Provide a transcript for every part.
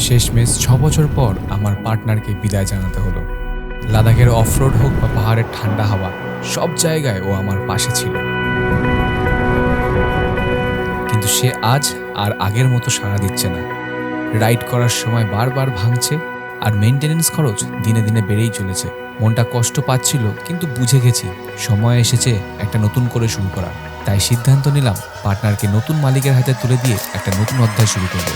শেষমেশ 6 বছর পর আমার পার্টনারকে বিদায় জানাতে হলো। লাদাখের অফরোড হোক বা পাহাড়ের ঠান্ডা হাওয়া, সব জায়গায় ও আমার পাশে ছিল। কিন্তু সে আজ আর আগের মতো সাড়া দিচ্ছে না। রাইড করার সময় বারবার ভাঙছে, আর মেইনটেনেন্স খরচ দিনে দিনে বেড়েই চলেছে। মনটা কষ্ট পাচ্ছিল, কিন্তু বুঝে গেছি সময় এসেছে একটা নতুন করে শুরু করার। তাই সিদ্ধান্ত নিলাম পার্টনারকে নতুন মালিকের হাতে তুলে দিয়ে একটা নতুন অধ্যায় শুরু করব।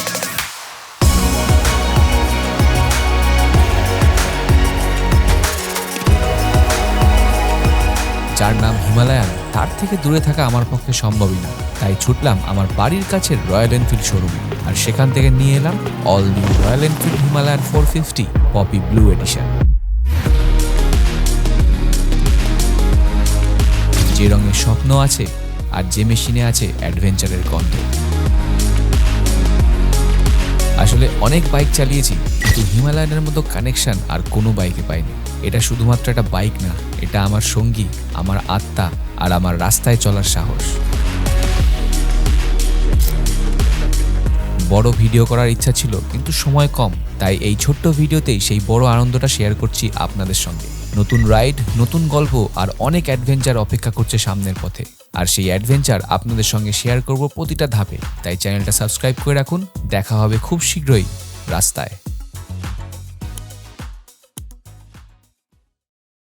যার নাম হিমালয়ান, তার থেকে দূরে থাকা আমার পক্ষে সম্ভবই না। তাই ছুটলাম আমার বাড়ির কাছের রয়্যাল এনফিল্ড শোরুমে, আর সেখান থেকে নিয়ে এলাম all new Royal Enfield Himalayan 450 poppy blue edition. যে রঙের স্বপ্ন আছে আর যে মেশিনে আছে অ্যাডভেঞ্চারের গন্ধ। আসলে অনেক বাইক চালিয়েছি, কিন্তু হিমালয়ানের মতো কানেকশন আর কোনো বাইকে পাইনি। এটা শুধুমাত্র একটা বাইক না, এটা আমার সঙ্গী, আমার আত্মা আর আমার রাস্তায় চলার সাহস। বড় ভিডিও করার ইচ্ছা ছিল, কিন্তু সময় কম, তাই এই ছোট্ট ভিডিওতেই সেই বড় আনন্দটা শেয়ার করছি আপনাদের সঙ্গে। নতুন রাইড, নতুন গল্প আর অনেক অ্যাডভেঞ্চার অপেক্ষা করছে সামনের পথে। আর সেই অ্যাডভেঞ্চার আপনাদের সঙ্গে শেয়ার করব প্রতিটা ধাপে। তাই চ্যানেলটা সাবস্ক্রাইব করে রাখুন। দেখা হবে খুব শীঘ্রই রাস্তায়।